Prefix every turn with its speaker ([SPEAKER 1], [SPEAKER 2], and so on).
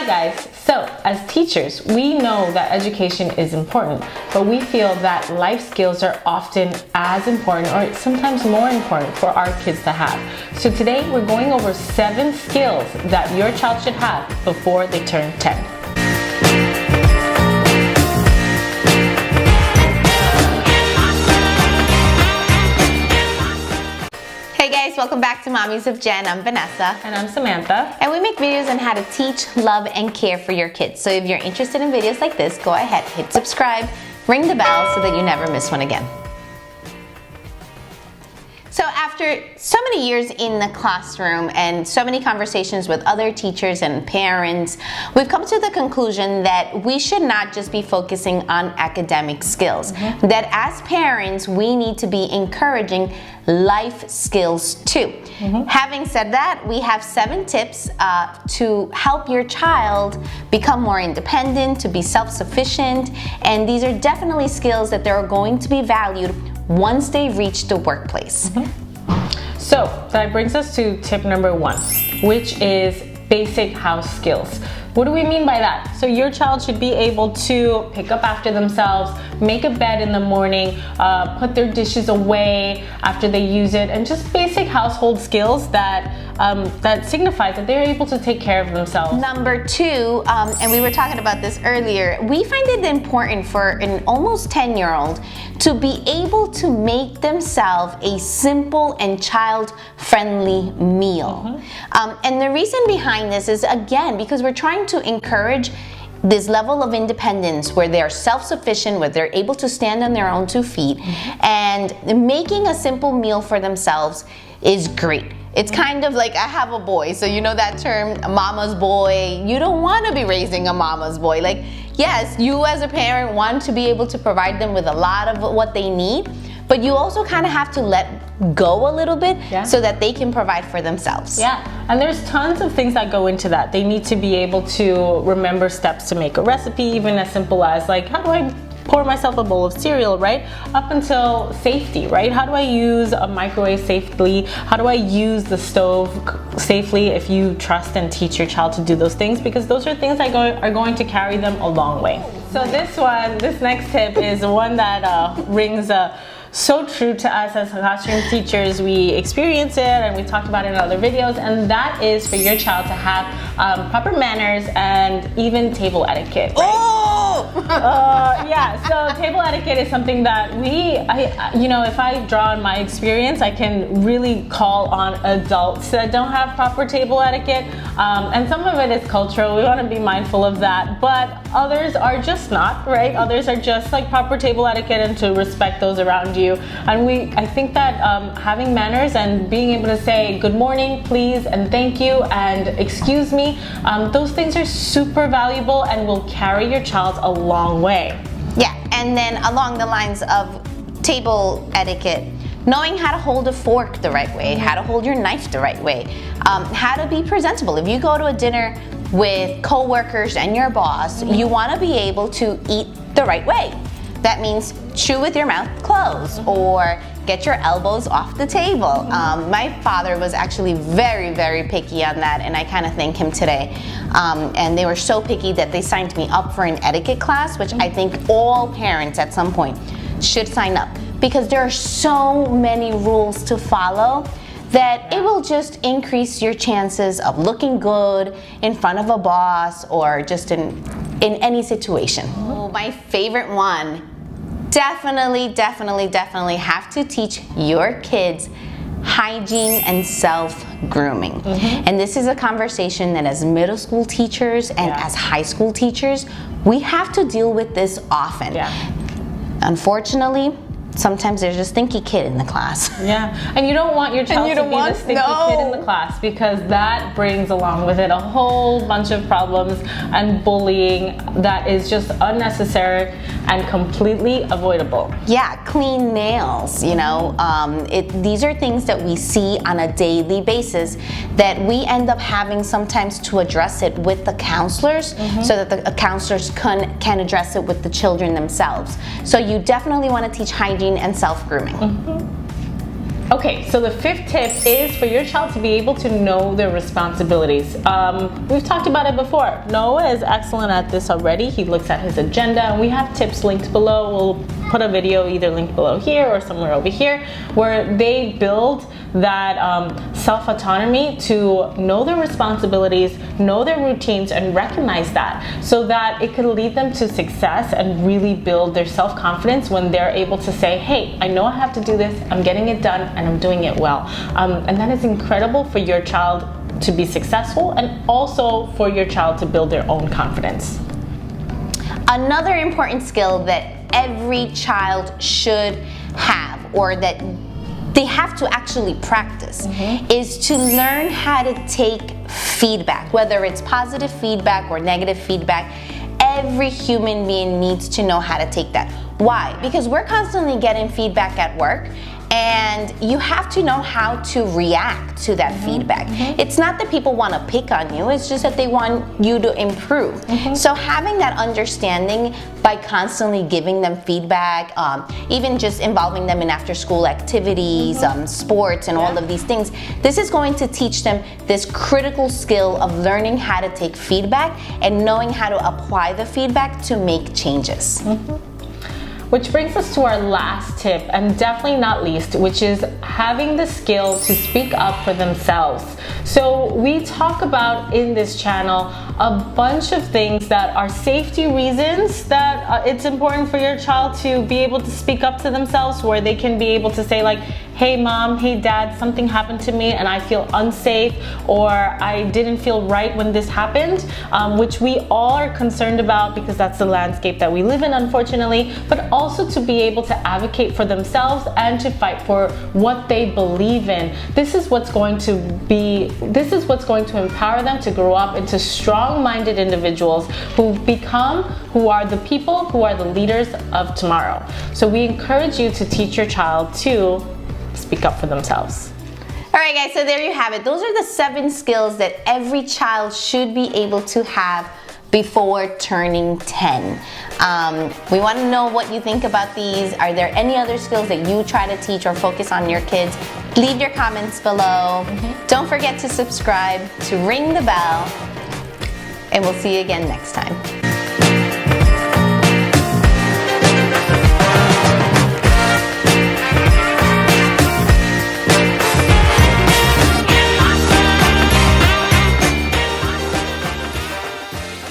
[SPEAKER 1] Hi guys, so as teachers, we know that education is important, but we feel that life skills are often as important or sometimes more important for our kids to have. So today we're going over 7 skills that your child should have before they turn 10.
[SPEAKER 2] Hey guys, welcome back to Mommies of Jen. I'm Vanessa.
[SPEAKER 1] And I'm Samantha.
[SPEAKER 2] And we make videos on how to teach, love, and care for your kids. So if you're interested in videos like this, go ahead, hit subscribe, ring the bell so that you never miss one again. So after so many years in the classroom and so many conversations with other teachers and parents, we've come to the conclusion that we should not just be focusing on academic skills. That as parents, we need to be encouraging life skills too. Having said that, we have 7 tips to help your child become more independent, to be self-sufficient, and these are definitely skills that they're going to be valued once they reach the workplace.
[SPEAKER 1] So that brings us to tip number 1, which is basic house skills. What do we mean by that? So your child should be able to pick up after themselves, make a bed in the morning, put their dishes away after they use it, and just basic household skills that that signifies that they're able to take care of themselves.
[SPEAKER 2] Number 2, and we were talking about this earlier, we find it important for an almost 10-year-old to be able to make themselves a simple and child-friendly meal. And the reason behind this is, again, because we're trying to encourage this level of independence where they're self-sufficient, where they're able to stand on their own 2 feet, and making a simple meal for themselves is great. It's kind of like, I have a boy, so you know that term, mama's boy. You don't want to be raising a mama's boy. Like, yes, you as a parent want to be able to provide them with a lot of what they need, but you also kind of have to let go a little bit so that they can provide for themselves.
[SPEAKER 1] Yeah, and there's tons of things that go into that. They need to be able to remember steps to make a recipe, even as simple as like, how do I pour myself a bowl of cereal, right? Up until safety, right? How do I use a microwave safely? How do I use the stove safely if you trust and teach your child to do those things? Because those are things that are going to carry them a long way. So this next tip is one that rings so true to us as classroom teachers. We experience it and we talked about it in other videos, and that is for your child to have proper manners and even table etiquette, right? Yeah, so table etiquette is something that if I draw on my experience, I can really call on adults that don't have proper table etiquette, and some of it is cultural. We want to be mindful of that, but others are just not, right? Others are just like proper table etiquette and to respect those around you. And I think that having manners and being able to say good morning, please, and thank you, and excuse me, those things are super valuable and will carry your child a long way.
[SPEAKER 2] Yeah, and then along the lines of table etiquette, knowing how to hold a fork the right way, how to hold your knife the right way, how to be presentable. If you go to a dinner with co-workers and your boss, you want to be able to eat the right way. That means chew with your mouth closed or get your elbows off the table. My father was actually very, very picky on that, and I kind of thank him today. And they were so picky that they signed me up for an etiquette class, which I think all parents at some point should sign up, because there are so many rules to follow that it will just increase your chances of looking good in front of a boss or just in any situation. My favorite one, definitely have to teach your kids hygiene and self-grooming. And this is a conversation that as middle school teachers and as high school teachers, we have to deal with this often. Unfortunately, sometimes there's a stinky kid in the class.
[SPEAKER 1] Yeah, and you don't want your child to be the stinky kid in the class, because that brings along with it a whole bunch of problems and bullying that is just unnecessary and completely avoidable.
[SPEAKER 2] Yeah, clean nails, these are things that we see on a daily basis that we end up having sometimes to address it with the counselors so that the counselors can address it with the children themselves. So you definitely want to teach hygiene and self-grooming.
[SPEAKER 1] Okay, so the fifth tip is for your child to be able to know their responsibilities. We've talked about it before. Noah is excellent at this already. He looks at his agenda, and we have tips linked below. We'll put a video either linked below here or somewhere over here where they build that self-autonomy to know their responsibilities, know their routines, and recognize that so that it can lead them to success and really build their self-confidence when they're able to say, hey, I know I have to do this, I'm getting it done, and I'm doing it well. And that is incredible for your child to be successful and also for your child to build their own confidence.
[SPEAKER 2] Another important skill that every child should have, or that they have to actually practice, is to learn how to take feedback, whether it's positive feedback or negative feedback. Every human being needs to know how to take that. Why? Because we're constantly getting feedback at work, and you have to know how to react to that feedback. It's not that people want to pick on you, it's just that they want you to improve. So having that understanding by constantly giving them feedback, even just involving them in after-school activities, sports, and all of these things, this is going to teach them this critical skill of learning how to take feedback and knowing how to apply the feedback to make changes.
[SPEAKER 1] Which brings us to our last tip, and definitely not least, which is having the skill to speak up for themselves. So we talk about in this channel a bunch of things that are safety reasons that it's important for your child to be able to speak up to themselves, where they can be able to say like, hey mom, hey dad, something happened to me and I feel unsafe, or I didn't feel right when this happened, which we all are concerned about because that's the landscape that we live in, unfortunately, but also to be able to advocate for themselves and to fight for what they believe in. This is what's going to empower them to grow up into strong-minded individuals who are the people who are the leaders of tomorrow. So we encourage you to teach your child to speak up for themselves.
[SPEAKER 2] All right, guys, so there you have it. Those are the 7 skills that every child should be able to have before turning 10. We want to know what you think about these. Are there any other skills that you try to teach or focus on your kids? Leave your comments below. Don't forget to subscribe, to ring the bell, and we'll see you again next time.